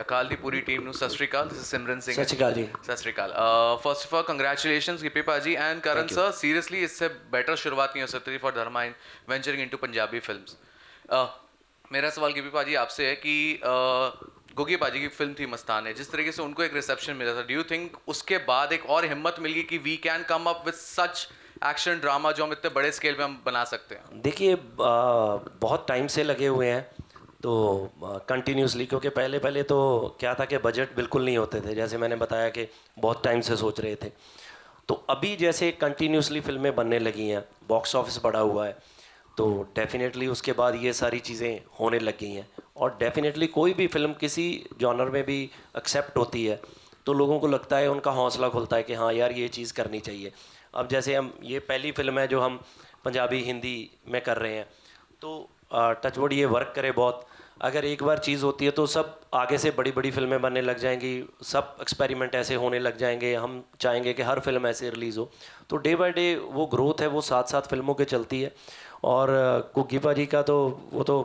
ਅਕਾਲ ਦੀ ਪੂਰੀ team ਨੂੰ ਸਤਿ ਸ਼੍ਰੀ ਅਕਾਲ। ਦਿਸ ਇਜ਼ ਸਿਮਰਨ ਸਿੰਘ। ਸਤਿ ਸ਼੍ਰੀ ਅਕਾਲ ਜੀ। ਸਤਿ ਸ਼੍ਰੀ ਅਕਾਲ। First of all congratulations Gippy पाजी एंड करण सर। सीरियसली इससे बेटर शुरुआत नहीं हो सकती for Dharma in venturing into Punjabi films. मेरा सवाल गिप्पी पाजी आपसे है कि गुग्गी पाजी की फिल्म थी मस्तान है, जिस तरीके से उनको एक रिसेप्शन मिला था, डू यू थिंक उसके बाद एक और हिम्मत मिल गई कि we can come up with such action drama जो हम इतने बड़े स्केल पे हम बना सकते हैं? देखिए बहुत टाइम से लगे हुए हैं तो कंटिन्यूसली, क्योंकि पहले पहले तो क्या था कि बजट बिल्कुल नहीं होते थे, जैसे मैंने बताया कि बहुत टाइम से सोच रहे थे। तो अभी जैसे कंटिन्यूसली फिल्में बनने लगी हैं, बॉक्स ऑफिस बढ़ा हुआ है, तो डेफिनेटली उसके बाद ये सारी चीज़ें होने लग गई हैं। और डेफिनेटली कोई भी फिल्म किसी जॉनर में भी एक्सेप्ट होती है तो लोगों को लगता है, उनका हौसला खुलता है कि हाँ यार ये चीज़ करनी चाहिए। अब जैसे हम, ये पहली फिल्म है जो हम पंजाबी हिंदी में कर रहे हैं, तो टचवुड ये वर्क करे बहुत। अगर एक बार चीज़ होती है तो सब आगे से बड़ी बड़ी फिल्में बनने लग जाएंगी, सब एक्सपेरिमेंट ऐसे होने लग जाएंगे। हम चाहेंगे कि हर फिल्म ऐसे रिलीज़ हो, तो डे बाय डे वो ग्रोथ है वो साथ साथ फिल्मों के चलती है। और गुग्गी पाजी का तो वो तो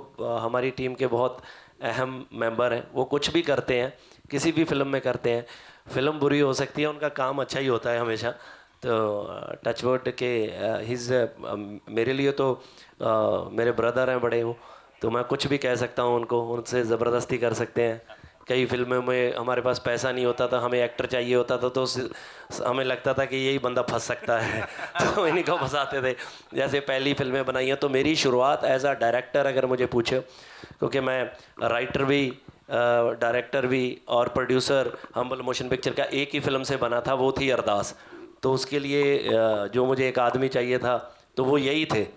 हमारी टीम के बहुत अहम मेंबर हैं, वो कुछ भी करते हैं, किसी भी फिल्म में करते हैं। फिल्म बुरी हो सकती है, उनका काम अच्छा ही होता है हमेशा। तो टचवुड के हिज मेरे लिए तो मेरे ब्रदर हैं बड़े, वो तो मैं कुछ भी कह सकता हूँ उनको, उनसे ज़बरदस्ती कर सकते हैं। कई फिल्मों में हमारे पास पैसा नहीं होता था, हमें एक्टर चाहिए होता था, तो हमें लगता था कि यही बंदा फंस सकता है तो इन्हीं को फंसाते थे। जैसे पहली फिल्में बनाई हैं, तो मेरी शुरुआत एज आ डायरेक्टर अगर मुझे पूछे, क्योंकि मैं राइटर भी, डायरेक्टर भी और प्रोड्यूसर हम्बल मोशन पिक्चर का एक ही फिल्म से बना था, वो थी अरदास। तो उसके लिए जो मुझे एक आदमी चाहिए था तो वो यही थे।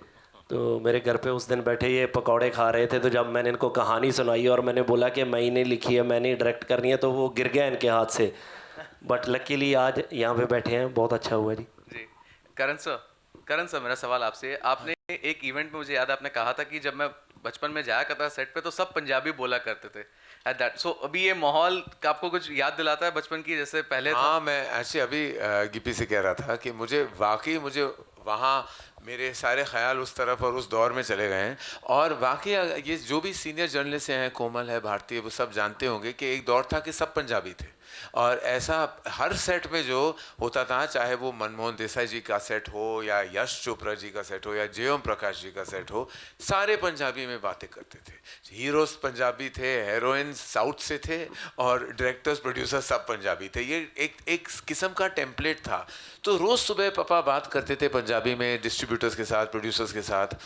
तो मेरे घर पे उस दिन बैठे ये पकौड़े खा रहे थे, तो जब मैंने इनको कहानी सुनाई और मैंने बोला कि मैं ही नहीं लिखी है, मैंने ही डायरेक्ट करनी है, तो वो गिर गया इनके हाथ से। बट लकीली आज यहाँ पे बैठे हैं, बहुत अच्छा हुआ जी। जी करण सर मेरा सवाल आपसे। आपने एक इवेंट में, मुझे याद है, आपने कहा था कि जब मैं बचपन में जाया करता सेट पे तो सब पंजाबी बोला करते थे एट दैट। सो अभी ये माहौल आपको कुछ याद दिलाता है बचपन की, जैसे पहले हाँ, था? मैं ऐसे अभी गिप्पी से कह रहा था कि मुझे वहाँ मेरे सारे ख्याल उस तरफ और उस दौर में चले गए हैं। और वाकई ये जो भी सीनियर जर्नलिस्ट हैं, कोमल है, भारती है, वो सब जानते होंगे कि एक दौर था कि सब पंजाबी थे। और ऐसा हर सेट में जो होता था, चाहे वो मनमोहन देसाई जी का सेट हो या यश चोपड़ा जी का सेट हो या जय ओम प्रकाश जी का सेट हो, सारे पंजाबी में बातें करते थे। हीरोज पंजाबी थे, हीरोइंस साउथ से थे, और डायरेक्टर्स प्रोड्यूसर सब पंजाबी थे। ये एक किस्म का टेम्पलेट था। तो रोज़ सुबह पापा बात करते थे पंजाबी में डिस्ट्रीब्यूटर्स के साथ, प्रोड्यूसर्स के साथ।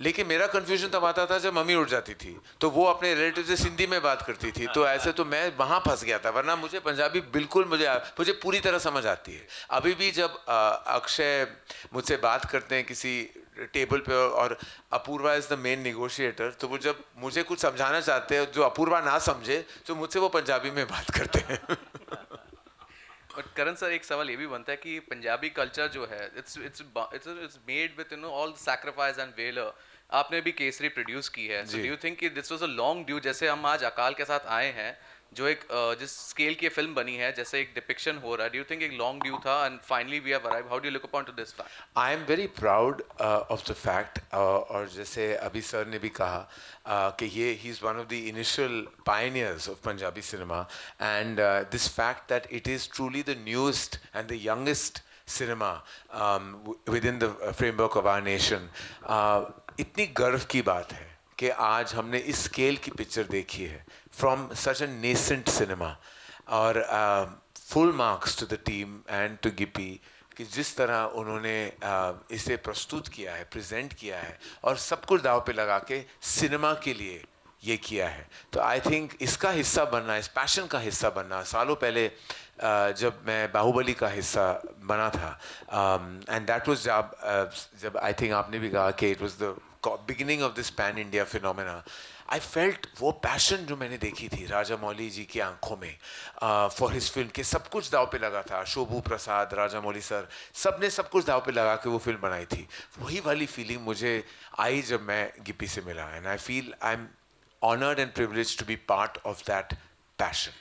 लेकिन मेरा कन्फ्यूजन तब आता था जब मम्मी उठ जाती थी तो वो अपने रिलेटिव से सिंधी में बात करती थी, तो ऐसे तो मैं वहाँ फंस गया था। वरना मुझे पंजाबी बिल्कुल मुझे पूरी तरह समझ आती है। अभी भी जब अक्षय मुझसे बात करते हैं किसी टेबल पे और Apoorva is the main negotiator, तो वो जब मुझे कुछ समझाना चाहते हैं जो अपूर्वा ना समझे, तो मुझसे वो पंजाबी में बात करते हैं और करण सर, एक सवाल ये भी बनता है कि पंजाबी कल्चर जो है, it's made with all sacrifice and valour. आपने भी केसरी प्रोड्यूस की है, सो डू यू थिंक कि this was a long due? जैसे हम आज अकाल के साथ आए हैं, जो एक जिस स्केल की फिल्म बनी है, जैसे एक डिपिक्शन हो रहा है, डू यू थिंक एक लॉन्ग ड्यू था and finally we have arrived? How do you look upon to this fact? I am very proud of the fact, और जैसे अभी सर ने भी कहा कि ये ही is one of the initial pioneers of Punjabi cinema, and this fact that it is truly the newest and the youngest cinema within the framework of our nation. इतनी गर्व की बात है कि आज हमने इस स्केल की पिक्चर देखी है from such a nascent cinema. और full marks to the team and to Gippy कि जिस तरह उन्होंने इसे प्रस्तुत किया है, प्रेजेंट किया है, और सब कुछ दाव पे लगा के सिनेमा के लिए ये किया है। तो आई थिंक इसका हिस्सा बनना, इस पैशन का हिस्सा बनना, सालों पहले जब मैं बाहुबली का हिस्सा बना था, एंड दैट वाज जब आई थिंक आपने भी कहा कि it was the beginning of this pan India phenomena. I felt वो पैशन जो मैंने देखी थी राजा मौली जी की आंखों में फॉर हिज फिल्म, के सब कुछ दाव पे लगा था। शोभू प्रसाद, राजा मौली सर, सब ने सब कुछ दाव पे लगा के वो फिल्म बनाई थी। वही वाली फीलिंग मुझे आई जब मैं गिप्पी से मिला, and I feel I am honored and privileged to be part of that passion.